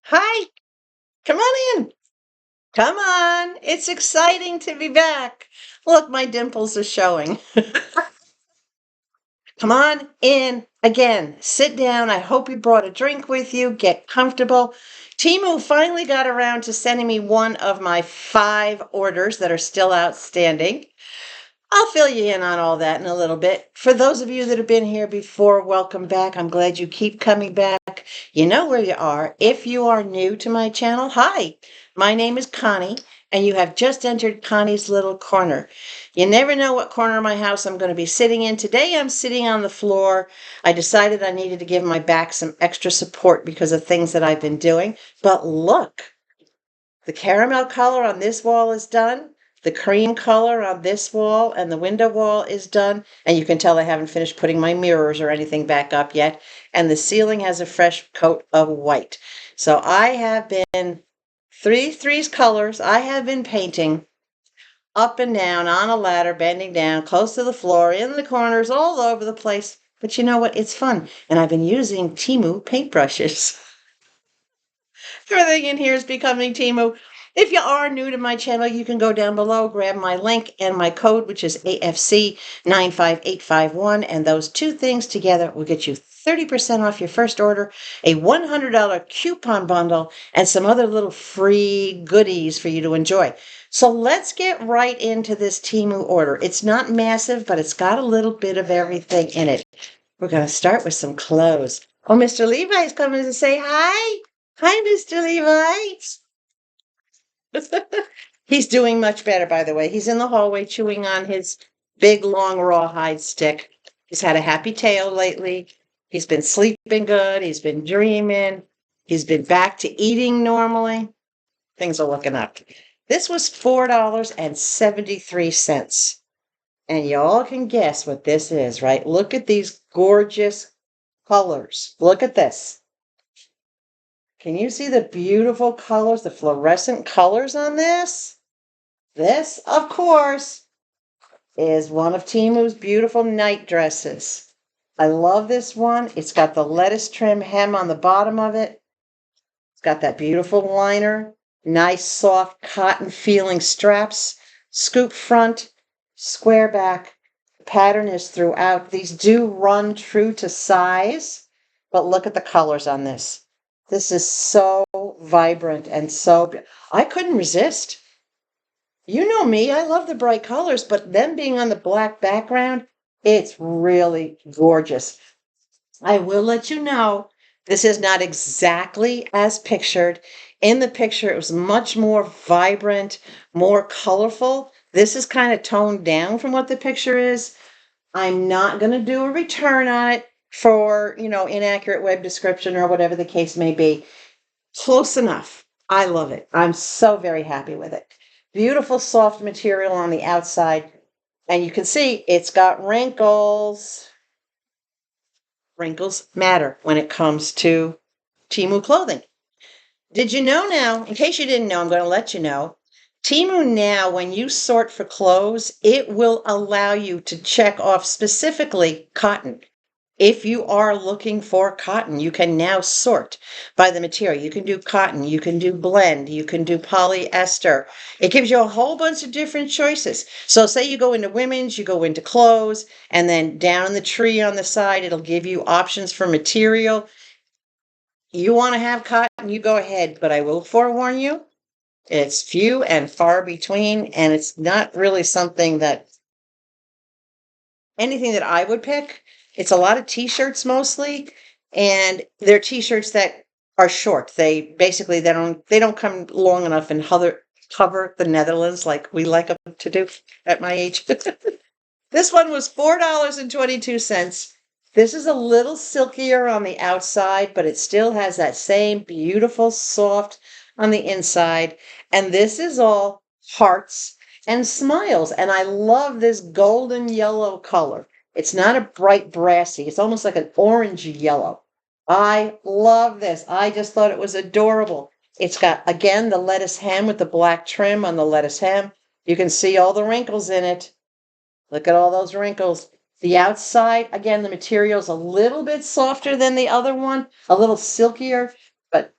Hi, come on in. Come on. It's exciting to be back. Look, my dimples are showing. Come on in again. Sit down. I hope you brought a drink with you. Get comfortable. Temu finally got around to sending me one of my 5 orders that are still outstanding. I'll fill you in on all that in a little bit. For those of you that have been here before, welcome back. I'm glad you keep coming back. You know where you are. If you are new to my channel, hi, my name is Connie, and you have just entered Connie's Little Corner. You never know what corner of my house I'm going to be sitting in. Today I'm sitting on the floor. I decided I needed to give my back some extra support because of things that I've been doing. But look, the caramel color on this wall is done. The cream color on this wall and the window wall is done. And you can tell I haven't finished putting my mirrors or anything back up yet. And the ceiling has a fresh coat of white. So I have been three's colors. I have been painting up and down on a ladder, bending down, close to the floor, in the corners, all over the place. But you know what? It's fun. And I've been using Temu paintbrushes. Everything in here is becoming Temu. If you are new to my channel, you can go down below, grab my link and my code, which is AFC 95851. And those two things together will get you 30% off your first order, a $100 coupon bundle, and some other little free goodies for you to enjoy. So let's get right into this Temu order. It's not massive, but it's got a little bit of everything in it. We're going to start with some clothes. Oh, Mr. Levi's coming to say hi. Hi, Mr. Levi. He's doing much better, by the way. He's in the hallway chewing on his big, long rawhide stick. He's had a happy tail lately. He's been sleeping good. He's been dreaming. He's been back to eating normally. Things are looking up. This was $4.73. And y'all can guess what this is, right? Look at these gorgeous colors. Look at this. Can you see the beautiful colors, the fluorescent colors on this? This, of course, is one of Temu's beautiful night dresses. I love this one. It's got the lettuce trim hem on the bottom of it. It's got that beautiful liner, nice soft cotton feeling straps, scoop front, square back. The pattern is throughout. These do run true to size, but look at the colors on this. This is so vibrant and I couldn't resist. You know me, I love the bright colors, but them being on the black background, it's really gorgeous. I will let you know, this is not exactly as pictured. In the picture, it was much more vibrant, more colorful. This is kind of toned down from what the picture is. I'm not going to do a return on it for, inaccurate web description or whatever the case may be. Close enough. I love it. I'm so very happy with it. Beautiful soft material on the outside. And you can see it's got wrinkles. Wrinkles matter when it comes to Temu clothing. Did you know now, in case you didn't know, I'm going to let you know, Temu now, when you sort for clothes, it will allow you to check off specifically cotton. If you are looking for cotton, you can now sort by the material. You can do cotton, you can do blend, you can do polyester. It gives you a whole bunch of different choices. So say you go into women's, you go into clothes, and then down the tree on the side, it'll give you options for material. You want to have cotton, you go ahead, but I will forewarn you, it's few and far between, and it's not really anything that I would pick. It's a lot of t-shirts mostly, and they're t-shirts that are short. They don't come long enough and cover the Netherlands like we like them to do at my age. This one was $4.22. This is a little silkier on the outside, but it still has that same beautiful soft on the inside. And this is all hearts and smiles. And I love this golden yellow color. It's not a bright brassy. It's almost like an orange yellow. I love this. I just thought it was adorable. It's got, again, the lettuce hem with the black trim on the lettuce hem. You can see all the wrinkles in it. Look at all those wrinkles. The outside, again, the material's a little bit softer than the other one, a little silkier, but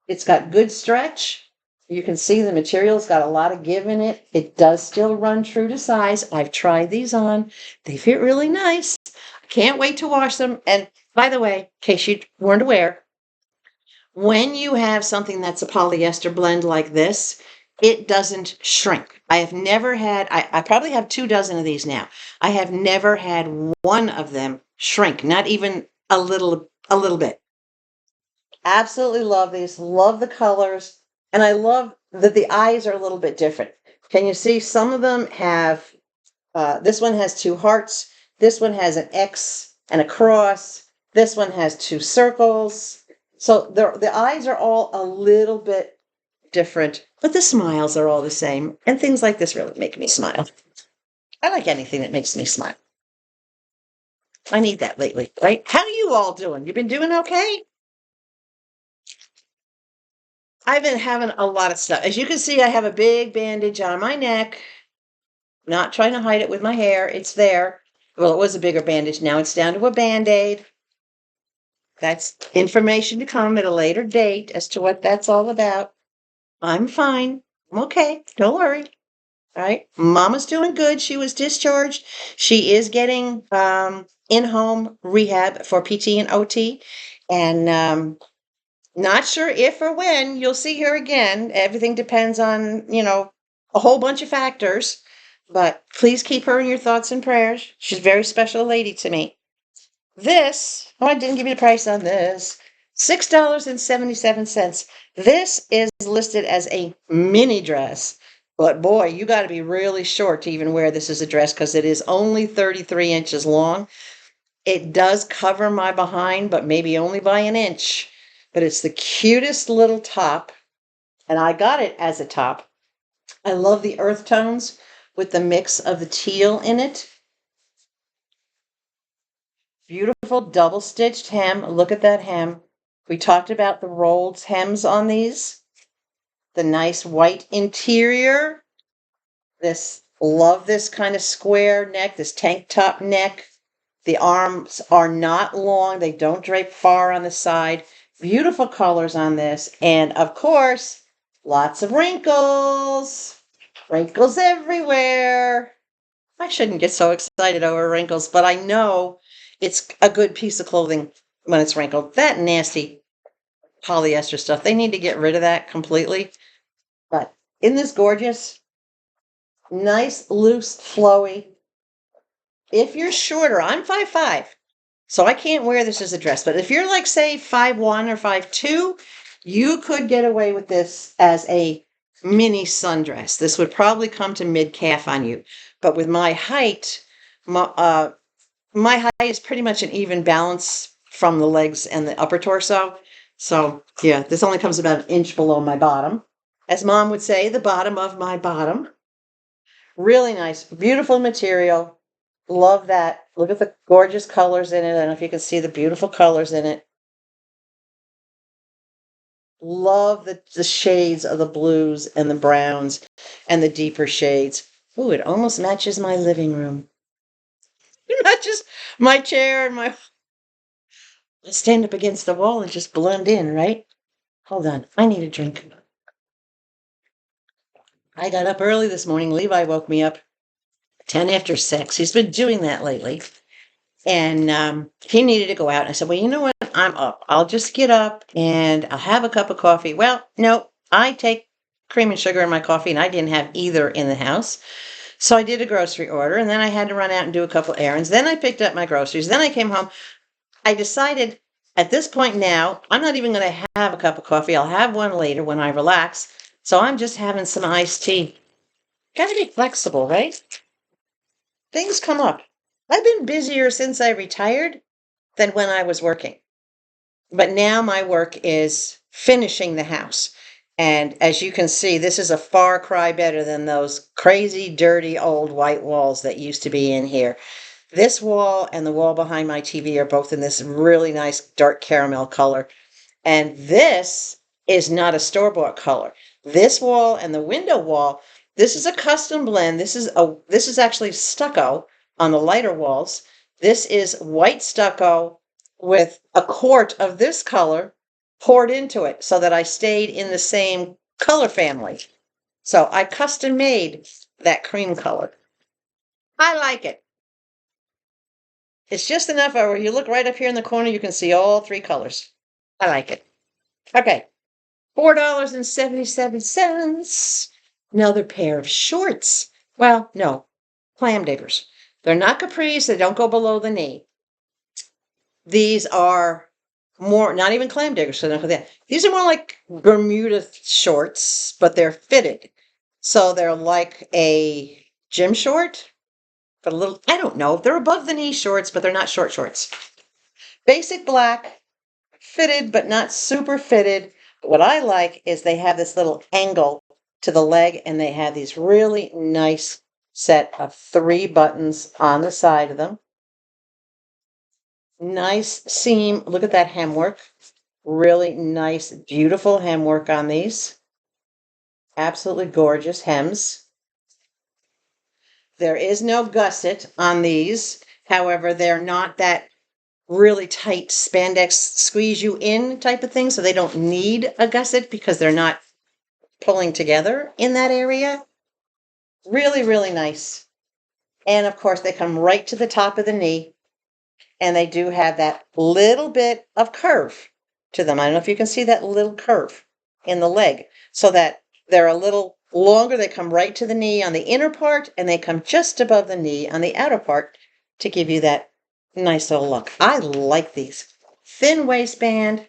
It's got good stretch. You can see the material's got a lot of give in it. It does still run true to size. I've tried these on. They fit really nice. I can't wait to wash them. And by the way, in case you weren't aware, when you have something that's a polyester blend like this, it doesn't shrink. I have never had, I probably have 24 of these now. I have never had one of them shrink, not even a little bit. Absolutely love these, love the colors, and I love that the eyes are a little bit different. Can you see some of them have, this one has two hearts, this one has an X and a cross, this one has two circles. So the eyes are all a little bit different, but the smiles are all the same. And things like this really make me smile. I like anything that makes me smile. I need that lately, right? How are you all doing? You been doing okay? I've been having a lot of stuff. As you can see, I have a big bandage on my neck. Not trying to hide it with my hair. It's there. Well, it was a bigger bandage. Now it's down to a Band-Aid. That's information to come at a later date as to what that's all about. I'm fine. I'm okay. Don't worry. All right. Mama's doing good. She was discharged. She is getting in-home rehab for PT and OT. And not sure if or when you'll see her again. Everything depends on, a whole bunch of factors. But please keep her in your thoughts and prayers. She's a very special lady to me. This, I didn't give you the price on this. $6.77. This is listed as a mini dress. But boy, you got to be really short to even wear this as a dress because it is only 33 inches long. It does cover my behind, but maybe only by an inch. But it's the cutest little top. And I got it as a top. I love the earth tones with the mix of the teal in it. Beautiful double-stitched hem. Look at that hem. We talked about the rolled hems on these. The nice white interior. Love this kind of square neck, this tank top neck. The arms are not long. They don't drape far on the side. Beautiful colors on this. And of course, lots of wrinkles. Wrinkles everywhere. I shouldn't get so excited over wrinkles, but I know it's a good piece of clothing when it's wrinkled. That nasty polyester stuff, they need to get rid of that completely. But isn't this gorgeous? Nice, loose, flowy. If you're shorter, I'm 5'5", so I can't wear this as a dress. But if you're like, say, 5'1" or 5'2", you could get away with this as a mini sundress. This would probably come to mid-calf on you. But with my height, my height is pretty much an even balance from the legs and the upper torso. So, yeah, this only comes about an inch below my bottom. As Mom would say, the bottom of my bottom. Really nice, beautiful material. Love that. Look at the gorgeous colors in it. I don't know if you can see the beautiful colors in it. Love the shades of the blues and the browns and the deeper shades. Ooh, it almost matches my living room. It matches my chair and my... Let's stand up against the wall and just blend in, right? Hold on. I need a drink. I got up early this morning. Levi woke me up 10 after 6. He's been doing that lately. And he needed to go out. I said, well, you know what? I'm up. I'll just get up and I'll have a cup of coffee. Well, no, I take cream and sugar in my coffee, and I didn't have either in the house. So I did a grocery order, and then I had to run out and do a couple errands. Then I picked up my groceries. Then I came home. I decided at this point now, I'm not even going to have a cup of coffee. I'll have one later when I relax. So I'm just having some iced tea. Got to be flexible, right? Things come up. I've been busier since I retired than when I was working. But now my work is finishing the house. And as you can see, this is a far cry better than those crazy, dirty, old white walls that used to be in here. This wall and the wall behind my TV are both in this really nice dark caramel color. And this is not a store-bought color. This wall and the window wall, this is a custom blend. This is actually stucco on the lighter walls. This is white stucco with a quart of this color poured into it so that I stayed in the same color family. So I custom made that cream color. I like it. It's just enough where you look right up here in the corner, you can see all three colors. I like it. Okay, $4.77. Another pair of shorts. Well, no, clam diggers. They're not capris, they don't go below the knee. These are more, not even clam diggers, so these are more like Bermuda shorts, but they're fitted. So they're like a gym short, but a little, I don't know. They're above the knee shorts, but they're not short shorts. Basic black, fitted, but not super fitted. But what I like is they have this little angle to the leg, and they have these really nice set of 3 buttons on the side of them. Nice seam. Look at that hem work. Really nice, beautiful hem work on these. Absolutely gorgeous hems. There is no gusset on these. However, they're not that really tight spandex squeeze you in type of thing, so they don't need a gusset because they're not pulling together in that area. Really, really nice. And of course, they come right to the top of the knee, and they do have that little bit of curve to them. I don't know if you can see that little curve in the leg, so that they're a little longer. They come right to the knee on the inner part, and they come just above the knee on the outer part to give you that nice little look. I like these. Thin waistband,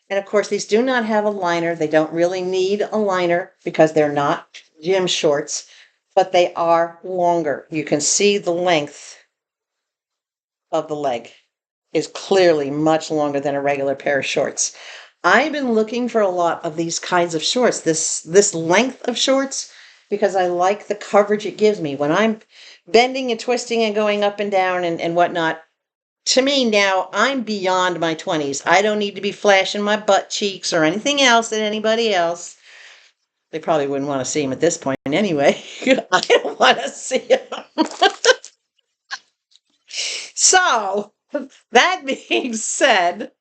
and of course, these do not have a liner. They don't really need a liner because they're not gym shorts, but they are longer. You can see the length of the leg is clearly much longer than a regular pair of shorts. I've been looking for a lot of these kinds of shorts, this length of shorts, because I like the coverage it gives me. When I'm bending and twisting and going up and down and whatnot, to me now, I'm beyond my 20s. I don't need to be flashing my butt cheeks or anything else than anybody else. They probably wouldn't want to see them at this point anyway. I don't want to see them. So, that being said,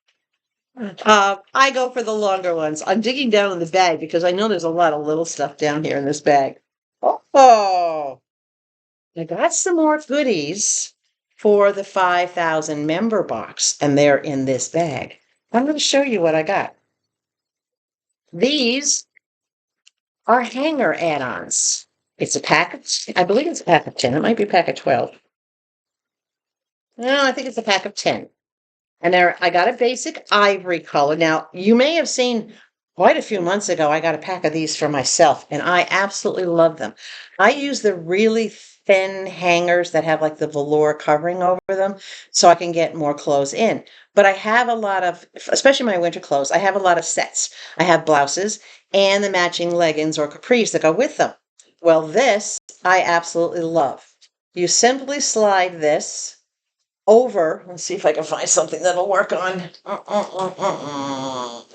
I go for the longer ones. I'm digging down in the bag because I know there's a lot of little stuff down here in this bag. Oh, I got some more goodies for the 5,000 member box, and they're in this bag. I'm going to show you what I got. These are hanger add-ons. It's a pack of, I believe it's a pack of 10. It might be a pack of 12. No, I think it's a pack of 10. And there, I got a basic ivory color. Now, you may have seen quite a few months ago, I got a pack of these for myself, and I absolutely love them. I use the really thin hangers that have like the velour covering over them so I can get more clothes in. But I have a lot of, especially my winter clothes, I have a lot of sets. I have blouses and the matching leggings or capris that go with them. Well, this I absolutely love. You simply slide this over. Let's see if I can find something that'll work on.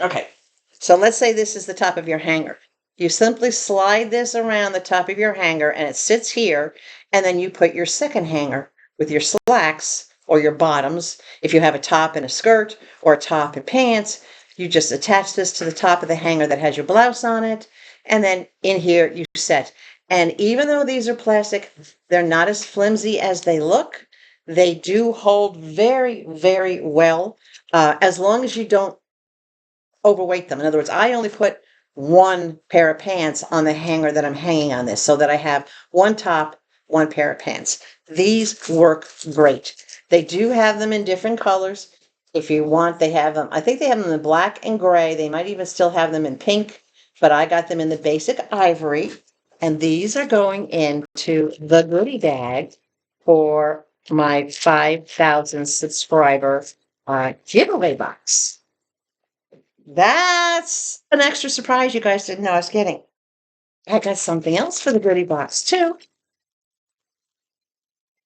Okay, so let's say this is the top of your hanger. You simply slide this around the top of your hanger and it sits here, and then you put your second hanger with your slacks or your bottoms. If you have a top and a skirt or a top and pants, you just attach this to the top of the hanger that has your blouse on it, and then in here you set. And even though these are plastic, they're not as flimsy as they look. They do hold very, very well, as long as you don't overweight them. In other words, I only put one pair of pants on the hanger that I'm hanging on this so that I have one top, one pair of pants. These work great. They do have them in different colors. If you want, they have them. I think they have them in black and gray. They might even still have them in pink, but I got them in the basic ivory. And these are going into the goodie bag for my 5,000 subscriber giveaway box. That's an extra surprise you guys didn't know I was getting. I got something else for the goodie box too.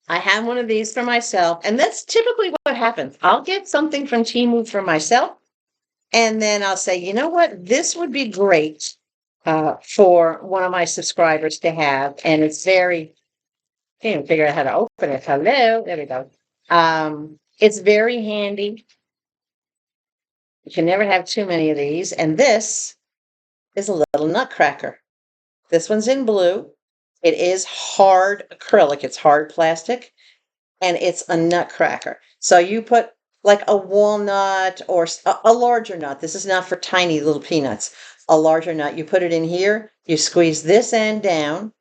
I have one of these for myself, and that's typically what happens. I'll get something from Temu for myself, and then I'll say, you know what, this would be great for one of my subscribers to have, and it's very, can't figure out how to open it. Hello, there we go. It's very handy. You can never have too many of these. And this is a little nutcracker. This one's in blue. It is hard acrylic. It's hard plastic, and it's a nutcracker. So you put like a walnut or a larger nut. This is not for tiny little peanuts. A larger nut. You put it in here. You squeeze this end down,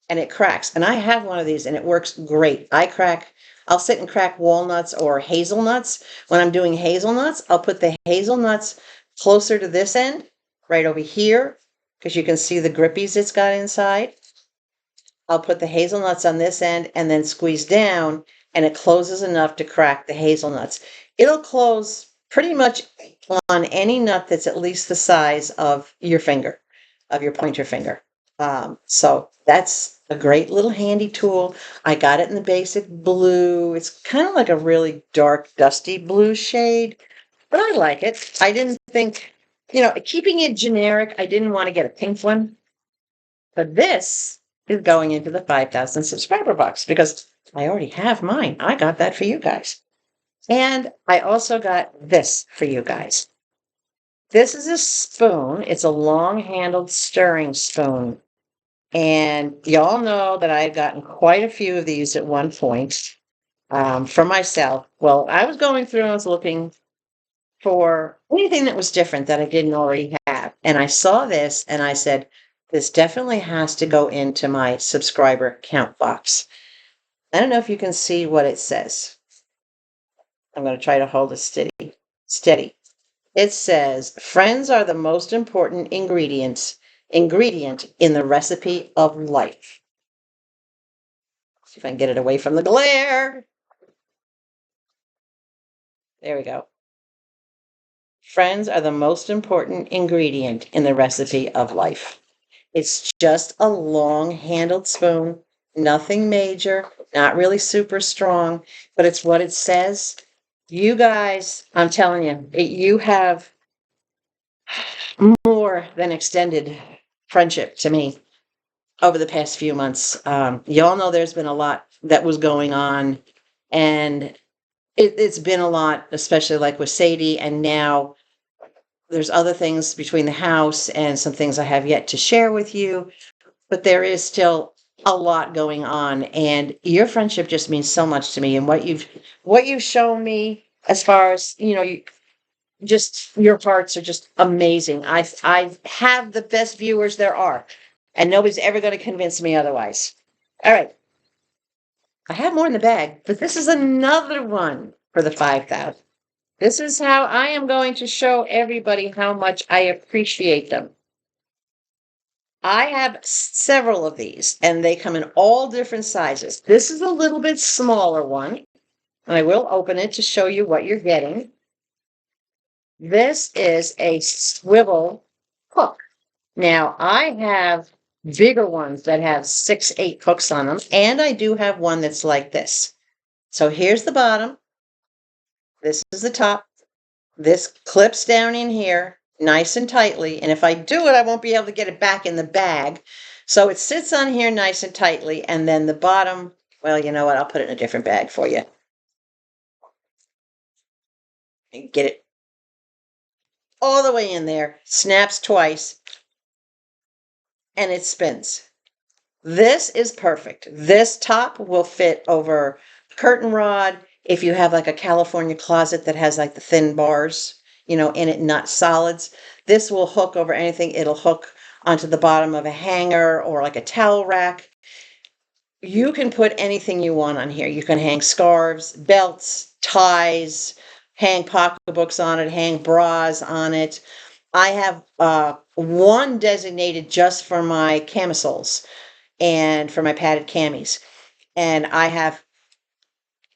and it cracks. And I have one of these, and it works great. I'll sit and crack walnuts or hazelnuts. When I'm doing hazelnuts, I'll put the hazelnuts closer to this end, right over here, because you can see the grippies it's got inside. I'll put the hazelnuts on this end and then squeeze down, and it closes enough to crack the hazelnuts. It'll close pretty much on any nut that's at least the size of your finger, of your pointer finger. So that's a great little handy tool. I got it in the basic blue. It's kind of like a really dark, dusty blue shade, but I like it. I didn't think, keeping it generic, I didn't want to get a pink one. But this is going into the 5,000 subscriber box because I already have mine. I got that for you guys. And I also got this for you guys. This is a spoon. It's a long-handled stirring spoon. And y'all know that I've gotten quite a few of these at one point for myself. Well, I was going through and I was looking for anything that was different that I didn't already have. And I saw this and I said, this definitely has to go into my subscriber count box. I don't know if you can see what it says. I'm going to try to hold it steady. It says, friends are the most important ingredient in the recipe of life. See if I can get it away from the glare. There we go. Friends are the most important ingredient in the recipe of life. It's just a long-handled spoon, nothing major, not really super strong, but it's what it says. You guys, I'm telling you, you have more than extended friendship to me over the past few months. Y'all know there's been a lot that was going on, and it's been a lot, especially like with Sadie, and now there's other things between the house and some things I have yet to share with you, but there is still a lot going on, and your friendship just means so much to me, and what you've shown me as far as, just your hearts are just amazing. I have the best viewers there are, and nobody's ever going to convince me otherwise. All right. I have more in the bag, but this is another one for the 5,000. This is how I am going to show everybody how much I appreciate them. I have several of these, and they come in all different sizes. This is a little bit smaller one, and I will open it to show you what you're getting. This is a swivel hook. Now, I have bigger ones that have 6, 8 hooks on them, and I do have one that's like this. So here's the bottom. This is the top. This clips down in here nice and tightly, and if I do it, I won't be able to get it back in the bag. So it sits on here nice and tightly, and then the bottom, well, you know what? I'll put it in a different bag for you. And get it all the way in there, snaps twice, and it spins. This is perfect. This top will fit over a curtain rod. If you have like a California closet that has like the thin bars, in it, not solids, this will hook over anything. It'll hook onto the bottom of a hanger or like a towel rack. You can put anything you want on here. You can hang scarves, belts, ties, hang pocketbooks on it, hang bras on it. I have one designated just for my camisoles and for my padded camis. And I have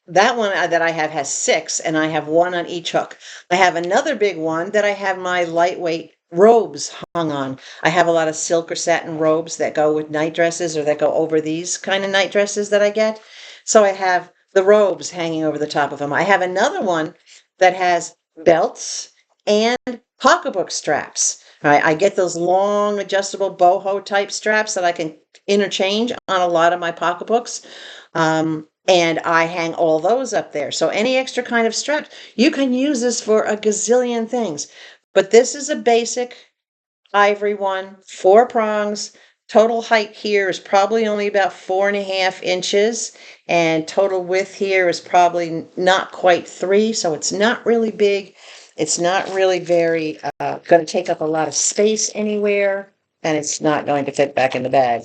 that one that I have has 6, and I have one on each hook. I have another big one that I have my lightweight robes hung on. I have a lot of silk or satin robes that go with night dresses or that go over these kind of night dresses that I get. So I have the robes hanging over the top of them. I have another one that has belts and pocketbook straps. I get those long adjustable boho type straps that I can interchange on a lot of my pocketbooks. And I hang all those up there. So any extra kind of straps, you can use this for a gazillion things. But this is a basic ivory one, 4 prongs. Total height here is probably only about 4.5 inches. And total width here is probably not quite 3. So it's not really big. It's not really very going to take up a lot of space anywhere. And it's not going to fit back in the bag.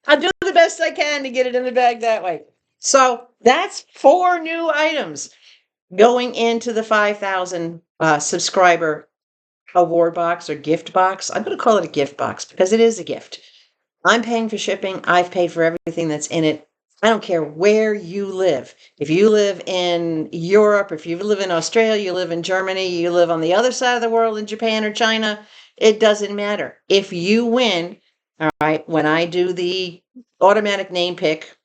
I'll do the best I can to get it in the bag that way. So that's 4 new items going into the 5,000 subscriber award box or gift box. I'm going to call it a gift box because it is a gift. I'm paying for shipping. I've paid for everything that's in it. I don't care where you live. If you live in Europe, if you live in Australia, you live in Germany, you live on the other side of the world in Japan or China, it doesn't matter. If you win, all right, when I do the automatic name pick,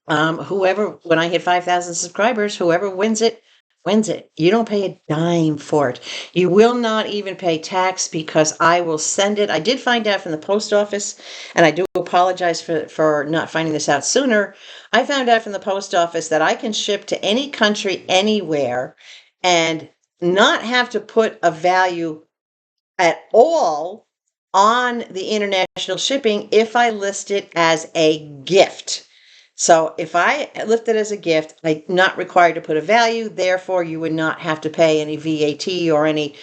when I hit 5,000 subscribers, whoever wins it, wins it. You don't pay a dime for it. You will not even pay tax because I will send it. I did find out from the post office, and I do apologize for not finding this out sooner. I found out from the post office that I can ship to any country, anywhere, and not have to put a value at all on the international shipping if I list it as a gift. So if I list it as a gift, I'm not required to put a value. Therefore, you would not have to pay any VAT or any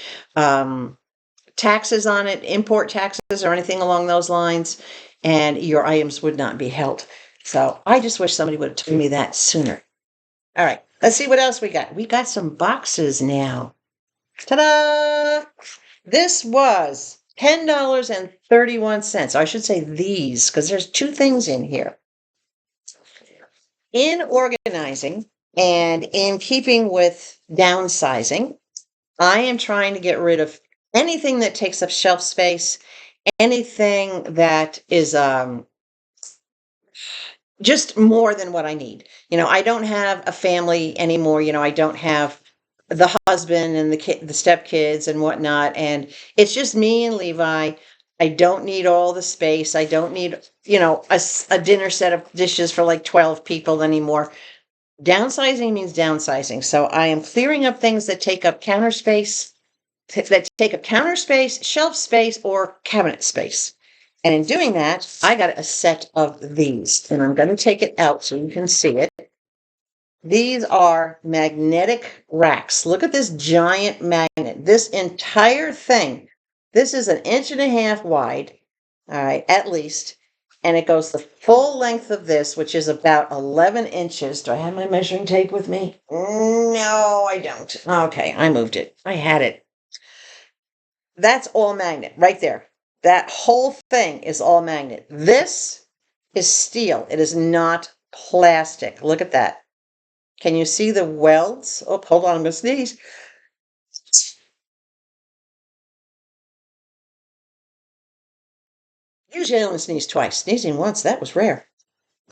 taxes on it, import taxes or anything along those lines, and your items would not be held. So I just wish somebody would have told me that sooner. All right, let's see what else we got. We got some boxes now. Ta-da! This was $10.31. I should say these, because there's 2 things in here. In organizing and in keeping with downsizing, I am trying to get rid of anything that takes up shelf space, anything that is just more than what I need. I don't have a family anymore. I don't have the husband and the stepkids and whatnot. And it's just me and Levi. I don't need all the space. I don't need, a dinner set of dishes for like 12 people anymore. Downsizing means downsizing. So I am clearing up things that take up shelf space, or cabinet space. And in doing that, I got a set of these, and I'm going to take it out so you can see it. These are magnetic racks. Look at this giant magnet. This entire thing, this is 1.5 inches wide, all right, at least. And it goes the full length of this, which is about 11 inches. Do I have my measuring tape with me? No, I don't. Okay, I moved it. I had it. That's all magnet right there. That whole thing is all magnet. This is steel. It is not plastic. Look at that. Can you see the welds? Oh, hold on, I'm going to sneeze. Usually I only sneeze twice. Sneezing once, that was rare.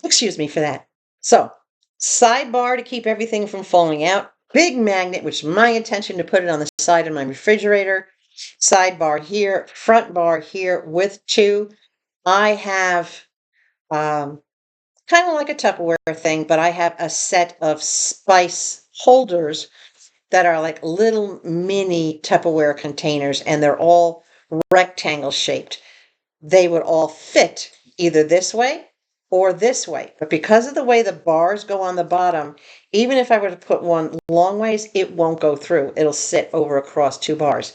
Excuse me for that. So, sidebar to keep everything from falling out. Big magnet, which is my intention to put it on the side of my refrigerator. Sidebar here, front bar here with 2. I have kind of like a Tupperware thing, but I have a set of spice holders that are like little mini Tupperware containers, and they're all rectangle shaped. They would all fit either this way or this way. But because of the way the bars go on the bottom, even if I were to put one long ways, it won't go through. It'll sit over across 2 bars.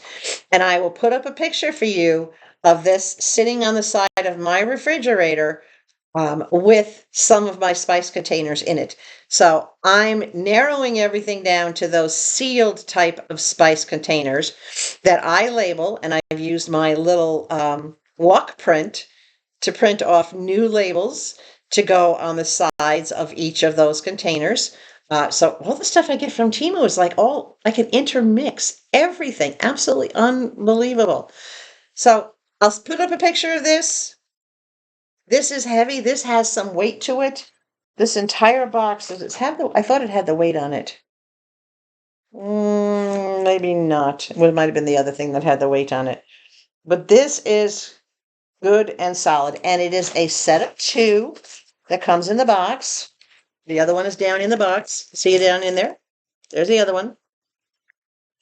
And I will put up a picture for you of this sitting on the side of my refrigerator with some of my spice containers in it. So I'm narrowing everything down to those sealed type of spice containers that I label, and I've used my little walk print to print off new labels to go on the sides of each of those containers. So all the stuff I get from Temu is like I can intermix everything. Absolutely unbelievable. So I'll put up a picture of this. This is heavy. This has some weight to it. This entire box, does it have I thought it had the weight on it. Maybe not. Well, it might have been the other thing that had the weight on it. But this is good and solid. And it is a set of 2 that comes in the box. The other one is down in the box. See it down in there? There's the other one.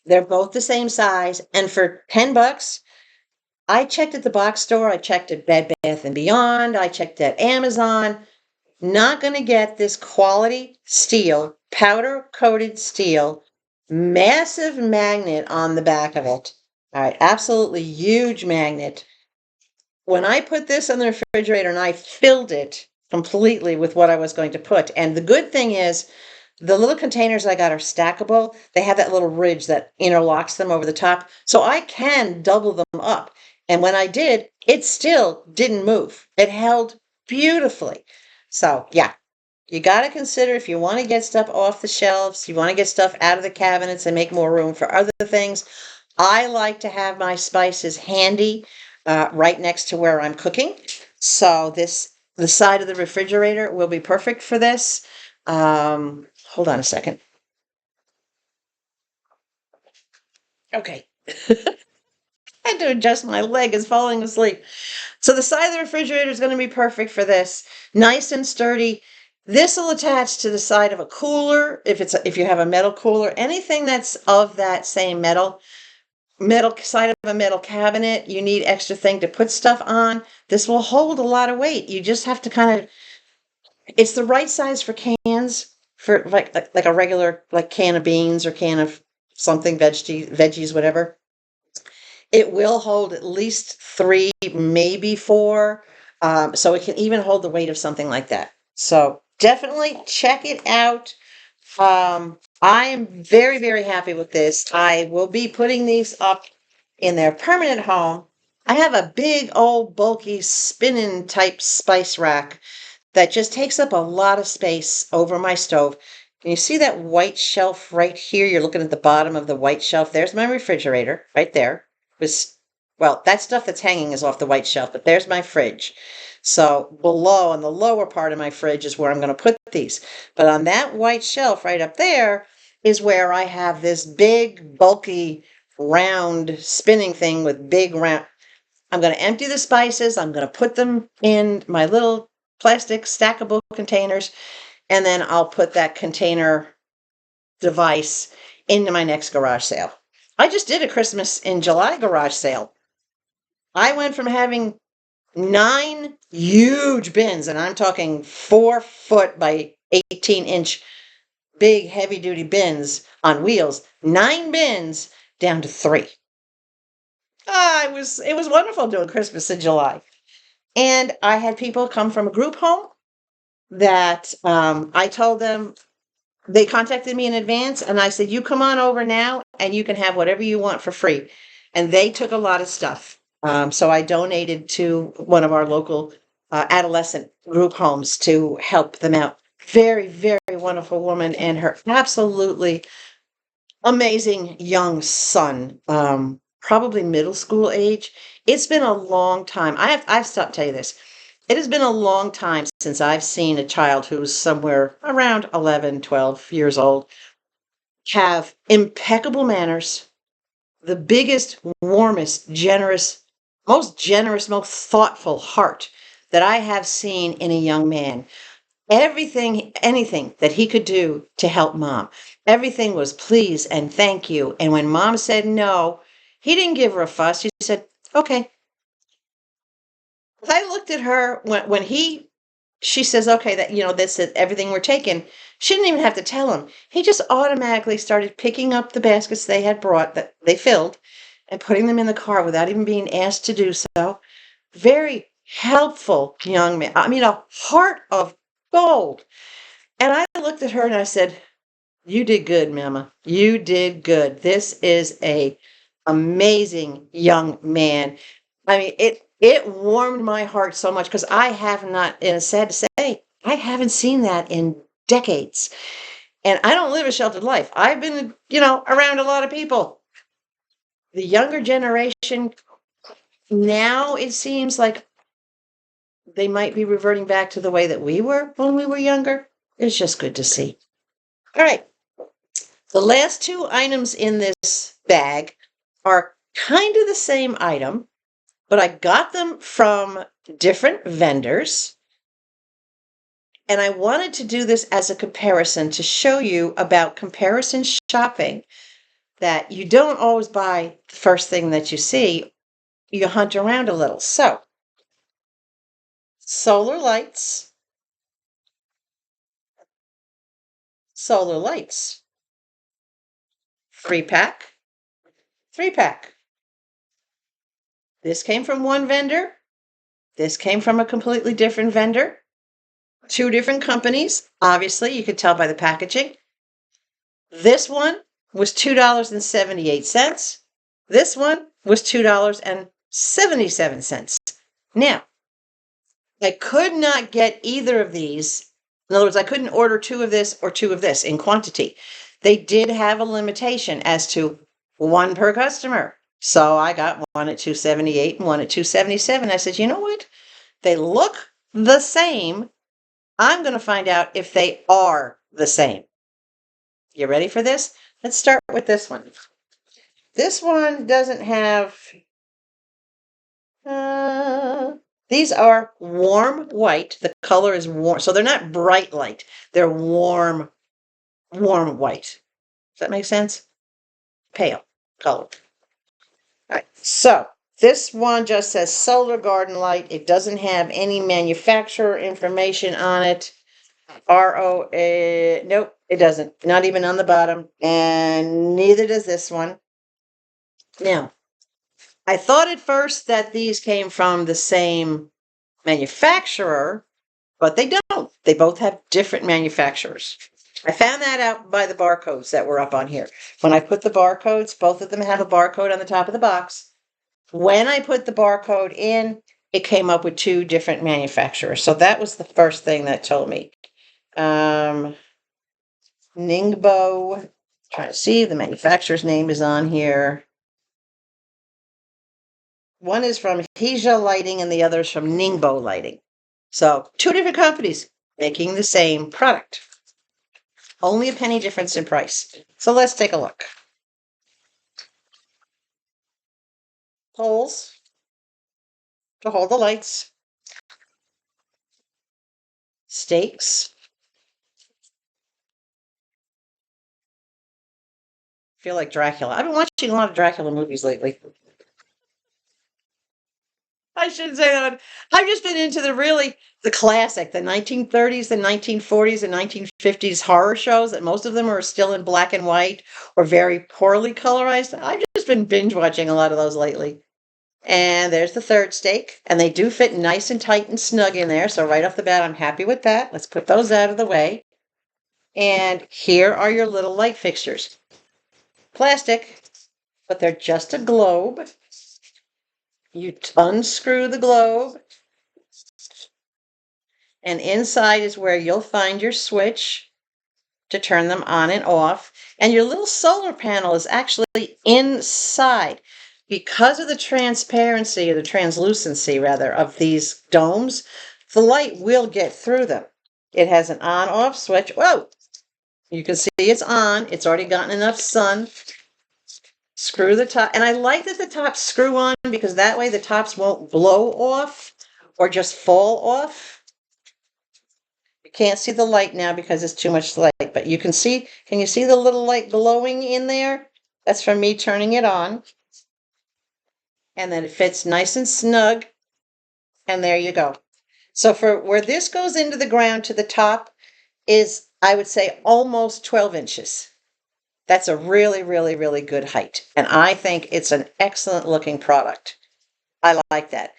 They're both the same size. And for $10, I checked at the box store. I checked at Bed Bath & Beyond. I checked at Amazon. Not going to get this quality steel, powder coated steel, massive magnet on the back of it. All right, absolutely huge magnet. When I put this in the refrigerator and I filled it completely with what I was going to put, and the good thing is the little containers I got are stackable. They have that little ridge that interlocks them over the top, so I can double them up. And when I did, it still didn't move. It held beautifully. So yeah, you got to consider if you want to get stuff off the shelves, you want to get stuff out of the cabinets and make more room for other things. I like to have my spices handy right next to where I'm cooking. So the side of the refrigerator will be perfect for this. Hold on a second. Okay. I had to adjust my leg, is falling asleep. So the side of the refrigerator is going to be perfect for this. Nice and sturdy. This will attach to the side of a cooler if you have a metal cooler. Anything that's of that same metal side of a metal cabinet, you need extra thing to put stuff on. This will hold a lot of weight. You just have to kind of, it's the right size for cans, for like a regular like can of beans or can of something, veggies, whatever. It will hold at least 3, maybe 4. So it can even hold the weight of something like that. So definitely check it out. I am very, very happy with this. I will be putting these up in their permanent home. I have a big old bulky spinning type spice rack that just takes up a lot of space over my stove. Can you see that white shelf right here? You're looking at the bottom of the white shelf. There's my refrigerator right there. Well, that stuff that's hanging is off the white shelf, but there's my fridge. So below, on the lower part of my fridge is where I'm going to put these. But on that white shelf right up there is where I have this big, bulky, round spinning thing with big round. I'm going to empty the spices. I'm going to put them in my little plastic stackable containers, and then I'll put that container device into my next garage sale. I just did a Christmas in July garage sale. I went from having 9 huge bins, and I'm talking 4-foot by 18-inch big heavy duty bins on wheels, 9 bins down to 3. It was wonderful doing Christmas in July. And I had people come from a group home that I told them, they contacted me in advance, and I said, you come on over now and you can have whatever you want for free. And they took a lot of stuff. So I donated to one of our local adolescent group homes to help them out. Very, very wonderful woman and her absolutely amazing young son, probably middle school age. It's been a long time. I've stopped to tell you this. It has been a long time since I've seen a child who's somewhere around 11, 12 years old have impeccable manners, the biggest, warmest, most generous, most thoughtful heart that I have seen in a young man. Anything that he could do to help mom. Everything was please and thank you. And when mom said no, he didn't give her a fuss. He said, okay. I looked at her she says, okay, that's it, everything we're taking. She didn't even have to tell him. He just automatically started picking up the baskets they had brought that they filled and putting them in the car without even being asked to do so. Very helpful young man. I mean, a heart of gold. And I looked at her and I said, you did good, Mama. You did good. This is a amazing young man. I mean, it warmed my heart so much because I have not, and it's sad to say, I haven't seen that in decades. And I don't live a sheltered life. I've been, around a lot of people. The younger generation, now it seems like they might be reverting back to the way that we were when we were younger. It's just good to see. All right. The last 2 items in this bag are kind of the same item, but I got them from different vendors. And I wanted to do this as a comparison to show you about comparison shopping, that you don't always buy the first thing that you see. You hunt around a little. So, solar lights, solar lights, 3-pack, 3-pack. This came from one vendor. This came from a completely different vendor. 2 different companies. Obviously, you could tell by the packaging. This one was $2.78. This one was $2.77. Now, I could not get either of these. In other words, I couldn't order 2 of this or 2 of this in quantity. They did have a limitation as to 1 per customer. So I got one at $2.78 and one at $2.77. I said, you know what? They look the same. I'm going to find out if they are the same. You ready for this? Let's start with this one. This one doesn't have... these are warm white. The color is warm. So they're not bright light. They're warm white. Does that make sense? Pale color. All right. So this one just says Solar Garden Light. It doesn't have any manufacturer information on it. ROA. Nope, it doesn't. Not even on the bottom. And neither does this one. Now, I thought at first that these came from the same manufacturer, but they don't. They both have different manufacturers. I found that out by the barcodes that were up on here. When I put the barcodes, both of them have a barcode on the top of the box. When I put the barcode in, it came up with 2 different manufacturers. So that was the first thing that told me. Ningbo. Trying to see if the manufacturer's name is on here. One is from Hija Lighting and the other is from Ningbo Lighting. So 2 different companies making the same product. Only a penny difference in price. So let's take a look. Poles to hold the lights. Stakes. Feel like Dracula. I've been watching a lot of Dracula movies lately. I shouldn't say that. I've just been into the classic, the 1930s, the 1940s, and 1950s horror shows that most of them are still in black and white or very poorly colorized. I've just been binge watching a lot of those lately. And there's the third stake, and they do fit nice and tight and snug in there. So right off the bat, I'm happy with that. Let's put those out of the way. And here are your little light fixtures. Plastic, but they're just a globe. You unscrew the globe, and inside is where you'll find your switch to turn them on and off. And your little solar panel is actually inside. Because of the transparency, or the translucency rather, of these domes, the light will get through them. It has an on-off switch. Whoa! You can see it's on. It's already gotten enough sun. Screw the top. And I like that the tops screw on because that way the tops won't blow off or just fall off. You can't see the light now because it's too much light, but you can see, can you see the little light glowing in there? That's from me turning it on. And then it fits nice and snug. And there you go. So for where this goes into the ground to the top is, I would say, almost 12 inches. That's a really, really, really good height. And I think it's an excellent looking product. I like that.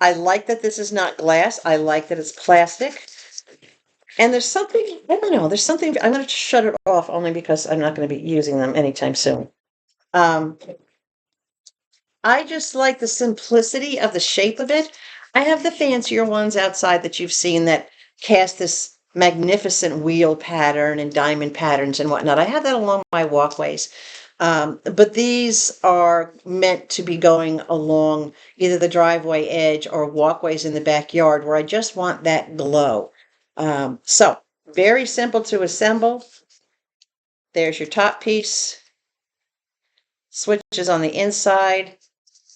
I like that this is not glass. I like that it's plastic. And there's something, I don't know, there's something, I'm going to shut it off only because I'm not going to be using them anytime soon. I just like the simplicity of the shape of it. I have the fancier ones outside that you've seen that cast this magnificent wheel pattern and diamond patterns and whatnot. I have that along my walkways. But these are meant to be going along either the driveway edge or walkways in the backyard where I just want that glow. So very simple to assemble. There's your top piece. Switches on the inside.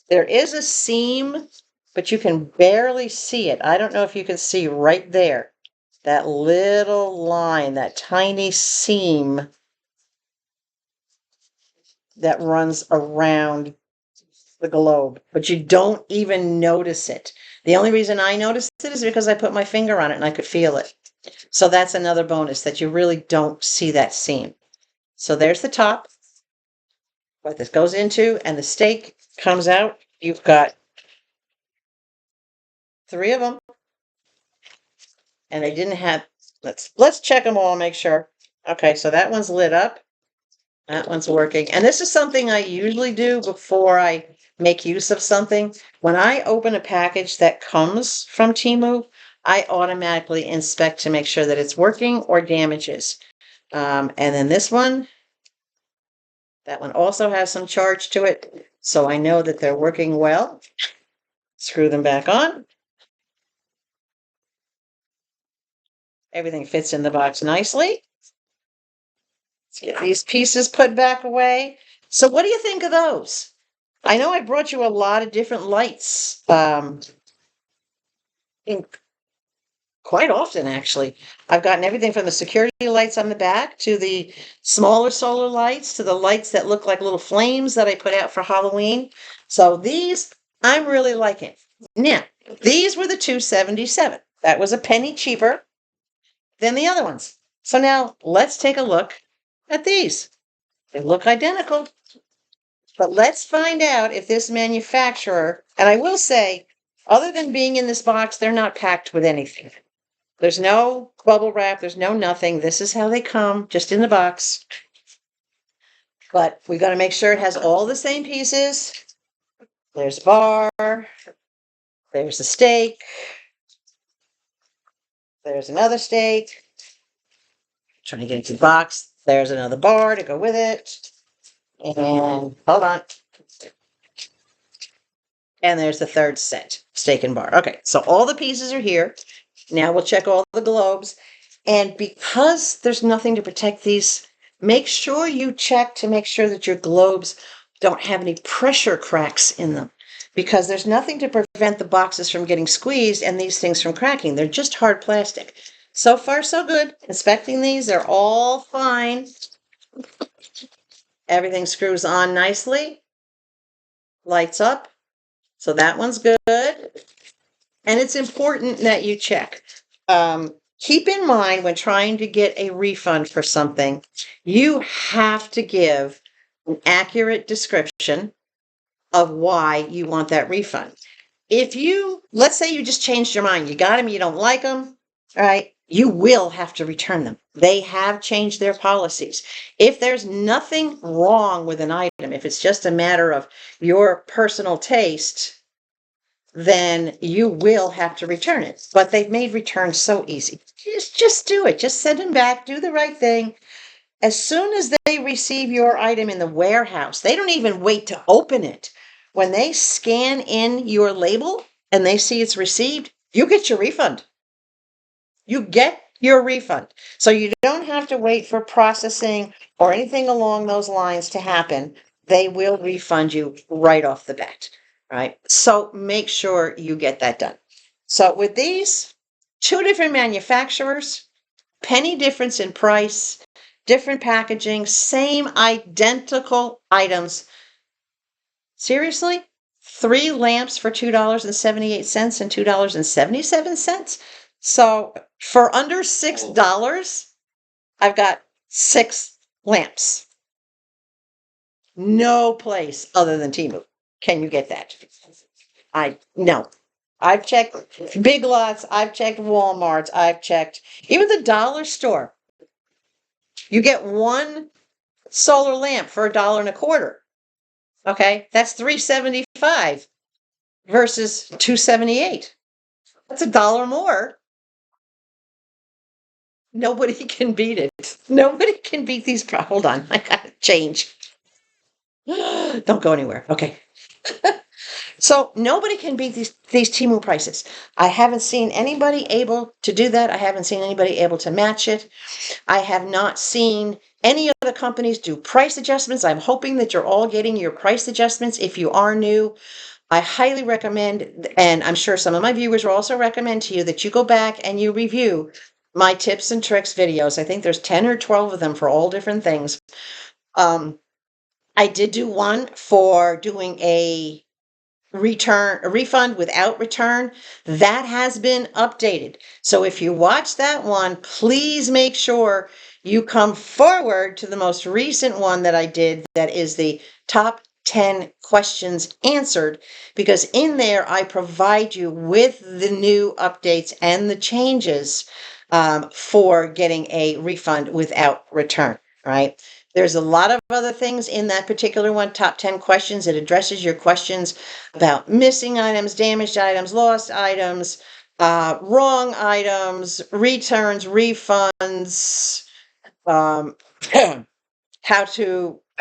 There is a seam, but you can barely see it. I don't know if you can see right there. that little line, that tiny seam that runs around the globe, but you don't even notice it. The only reason I noticed it is because I put my finger on it and I could feel it. So that's another bonus, that you really don't see that seam. So there's the top, what this goes into, and the stake comes out. You've got 3 of them, and they didn't have, let's check them all, make sure. Okay, so that one's lit up. That one's working. And this is something I usually do before I make use of something. When I open a package that comes from Temu, I automatically inspect to make sure that it's working or damages. And then this one, that one also has some charge to it, so I know that they're working well. Screw them back on. Everything fits in the box nicely. Let's get these pieces put back away. So what do you think of those? I know I brought you a lot of different lights. Quite often, actually. I've gotten everything from the security lights on the back to the smaller solar lights to the lights that look like little flames that I put out for Halloween. So these I'm really liking. Now, these were the $2.77. That was a penny cheaper than the other ones. So now let's take a look at these. They look identical. But let's find out if this manufacturer, and I will say, other than being in this box, they're not packed with anything. There's no bubble wrap. There's no nothing. This is how they come, just in the box. But we got to make sure it has all the same pieces. There's bar. There's a stake. There's another stake. Trying to get into the box. There's another bar to go with it. And hold on. And there's the third set, stake and bar. Okay, so all the pieces are here. Now we'll check all the globes. And because there's nothing to protect these, make sure you check to make sure that your globes don't have any pressure cracks in them, because there's nothing to prevent the boxes from getting squeezed and these things from cracking. They're just hard plastic. So far, so good. Inspecting these, they're all fine. Everything screws on nicely. Lights up. So that one's good. And it's important that you check. Keep in mind, when trying to get a refund for something, you have to give an accurate description of why you want that refund. If you, let's say you just changed your mind, you got them, you don't like them, all right, you will have to return them. They have changed their policies. If there's nothing wrong with an item, if it's just a matter of your personal taste, then you will have to return it. But they've made returns so easy. Just do it. Just send them back. Do the right thing. As soon as they receive your item in the warehouse, they don't even wait to open it. When they scan in your label and they see it's received, you get your refund. You get your refund. So you don't have to wait for processing or anything along those lines to happen. They will refund you right off the bat. Right? So make sure you get that done. So with these, 2 different manufacturers, penny difference in price, different packaging, same identical items. Seriously? 3 lamps for $2.78 and $2.77. So for under $6, I've got 6 lamps. No place other than Temu can you get that. No. I've checked Big Lots, I've checked Walmart, I've checked even the dollar store. You get 1 solar lamp for $1.25. Okay, that's $3.75 versus $2.78. That's $1 more. Nobody can beat it. Nobody can beat these. Hold on, I gotta change. Don't go anywhere. Okay. So nobody can beat these Temu prices. I haven't seen anybody able to do that. I haven't seen anybody able to match it. I have not seen any other companies do price adjustments. I'm hoping that you're all getting your price adjustments. If you are new, I highly recommend, and I'm sure some of my viewers will also recommend to you, that you go back and you review my tips and tricks videos. I think there's 10 or 12 of them for all different things. Um, I did do one for doing a refund without return. That has been updated. So if you watch that one, please make sure you come forward to the most recent one that I did, that is the top 10 questions answered, because in there I provide you with the new updates and the changes for getting a refund without return, right? There's a lot of other things in that particular one, top 10 questions. It addresses your questions about missing items, damaged items, lost items, wrong items, returns, refunds, um,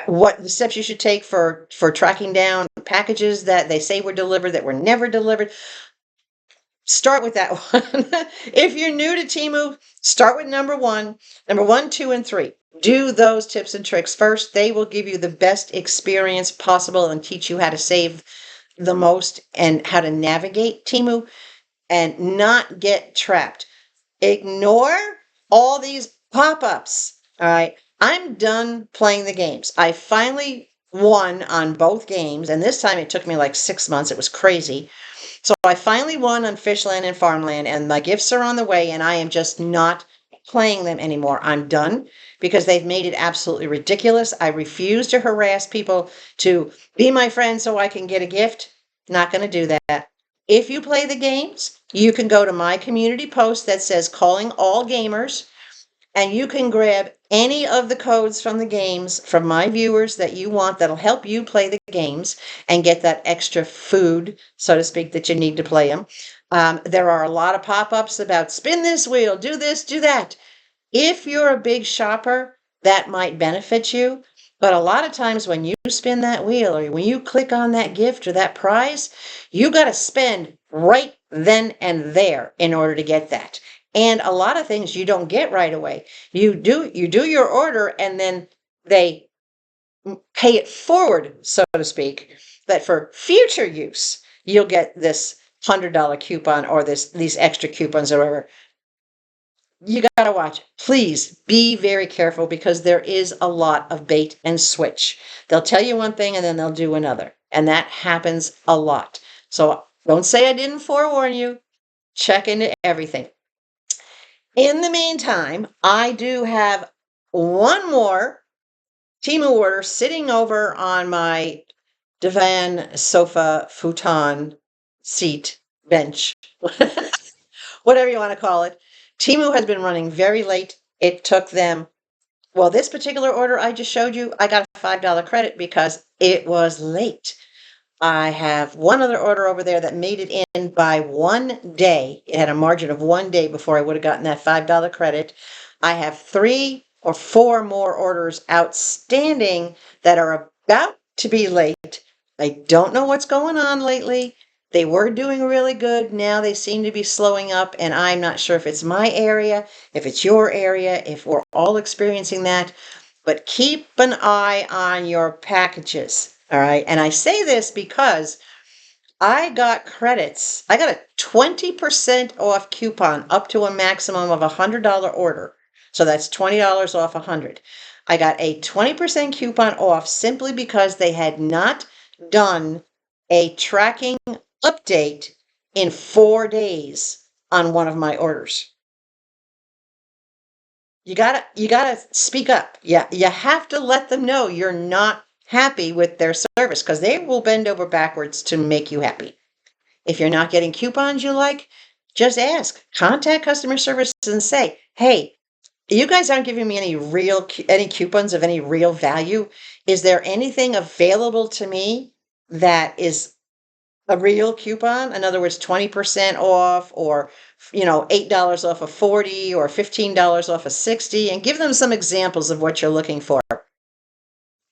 what the steps you should take for tracking down packages that they say were delivered that were never delivered. Start with that one. If you're new to Temu, start with number one, 2, and 3. Do those tips and tricks first. They will give you the best experience possible and teach you how to save the most and how to navigate Temu and not get trapped. Ignore all these pop-ups. All right. I'm done playing the games. I finally won on both games, and this time it took me like 6 months. It was crazy. So I finally won on Fishland and Farmland, and my gifts are on the way, and I am just not playing them anymore. I'm done because they've made it absolutely ridiculous. I refuse to harass people to be my friend so I can get a gift. Not going to do that. If you play the games, you can go to my community post that says calling all gamers, and you can grab any of the codes from the games from my viewers that you want that'll help you play the games and get that extra food, so to speak, that you need to play them. There are a lot of pop-ups about spin this wheel, do this, do that. If you're a big shopper, that might benefit you. But a lot of times when you spin that wheel or when you click on that gift or that prize, you got to spend right then and there in order to get that. And a lot of things you don't get right away. You do your order and then they pay it forward, so to speak, that for future use, you'll get this $100 coupon or these extra coupons or whatever. You got to watch. Please be very careful because there is a lot of bait and switch. They'll tell you one thing and then they'll do another. And that happens a lot. So don't say I didn't forewarn you. Check into everything. In the meantime, I do have one more Temu order sitting over on my divan, sofa, futon, seat, bench, whatever you want to call it. Temu has been running very late. It took them, well, this particular order I just showed you, I got a $5 credit because it was late. I have one other order over there that made it in by 1 day. It had a margin of 1 day before I would have gotten that $5 credit. I have 3 or 4 more orders outstanding that are about to be late. I don't know what's going on lately. They were doing really good. Now they seem to be slowing up, and I'm not sure if it's my area, if it's your area, if we're all experiencing that. But keep an eye on your packages, all right? And I say this because I got credits. I got a 20% off coupon up to a maximum of a $100 order. So that's $20 off 100. I got a 20% coupon off simply because they had not done a tracking update in 4 days on one of my orders. You gotta speak up. Yeah, you have to let them know you're not happy with their service because they will bend over backwards to make you happy. If you're not getting coupons you like, just ask. Contact customer service and say, "Hey, you guys aren't giving me any coupons of any real value. Is there anything available to me that is a real coupon? In other words, 20% off or, $8 off of 40 or $15 off of 60, and give them some examples of what you're looking for.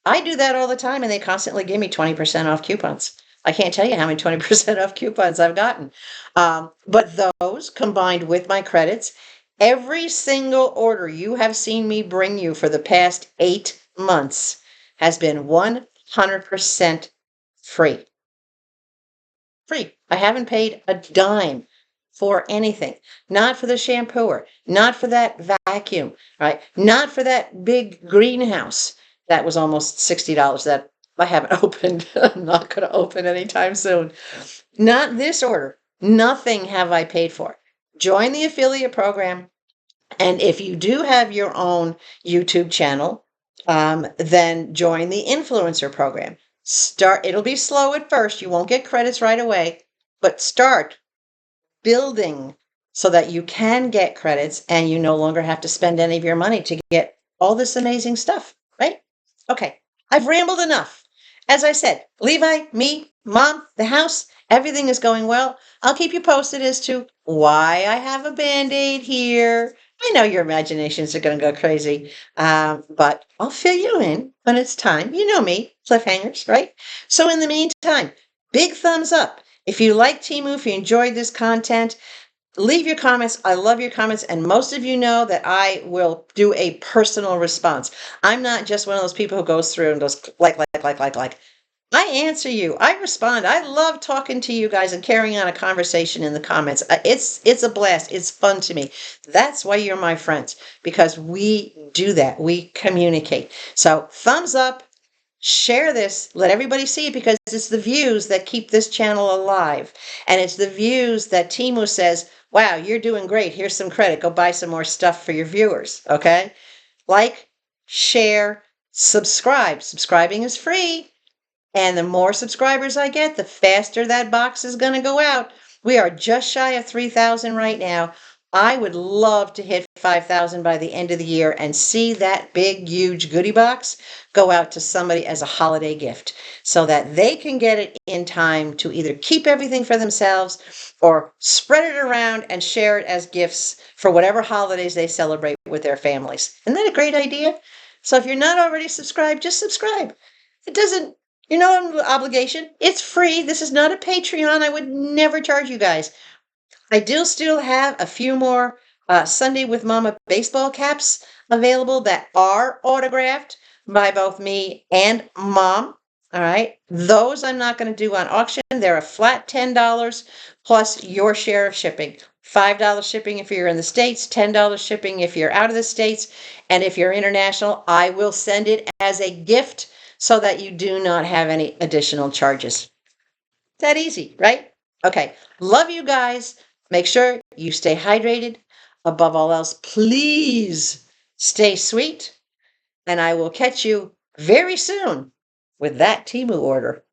I do that all the time and they constantly give me 20% off coupons. I can't tell you how many 20% off coupons I've gotten. But those combined with my credits, every single order you have seen me bring you for the past 8 months has been 100% free. Free. I haven't paid a dime for anything, not for the shampooer, not for that vacuum, right? Not for that big greenhouse that was almost $60 that I haven't opened. I'm not going to open anytime soon. Not this order. Nothing have I paid for. Join the affiliate program. And if you do have your own YouTube channel, then join the influencer program. It'll be slow at first. You won't get credits right away, but start building so that you can get credits and you no longer have to spend any of your money to get all this amazing stuff, right? Okay, I've rambled enough. As I said, Levi, me, Mom, the house, everything is going well. I'll keep you posted as to why I have a Band-Aid here. I know your imaginations are going to go crazy, but I'll fill you in when it's time. You know me, cliffhangers, right? So in the meantime, big thumbs up. If you like Temu, if you enjoyed this content, leave your comments. I love your comments. And most of you know that I will do a personal response. I'm not just one of those people who goes through and goes like. I answer you. I respond. I love talking to you guys and carrying on a conversation in the comments. It's a blast. It's fun to me. That's why you're my friends, because we do that. We communicate. So thumbs up. Share this, let everybody see it, because it's the views that keep this channel alive. And it's the views that Temu says, wow, you're doing great. Here's some credit. Go buy some more stuff for your viewers. Okay? Like, share, subscribe. Subscribing is free. And the more subscribers I get, the faster that box is going to go out. We are just shy of 3,000 right now. I would love to hit 5,000 by the end of the year and see that big, huge goodie box go out to somebody as a holiday gift so that they can get it in time to either keep everything for themselves or spread it around and share it as gifts for whatever holidays they celebrate with their families. Isn't that a great idea? So if you're not already subscribed, just subscribe. It doesn't, you're not under obligation. It's free. This is not a Patreon. I would never charge you guys. I do still have a few more Sunday with Mama baseball caps available that are autographed by both me and Mom. All right. Those I'm not going to do on auction. They're a flat $10 plus your share of shipping. $5 shipping if you're in the States, $10 shipping if you're out of the States. And if you're international, I will send it as a gift so that you do not have any additional charges. That easy, right? Okay. Love you guys. Make sure you stay hydrated. Above all else, please stay sweet. And I will catch you very soon with that Temu order.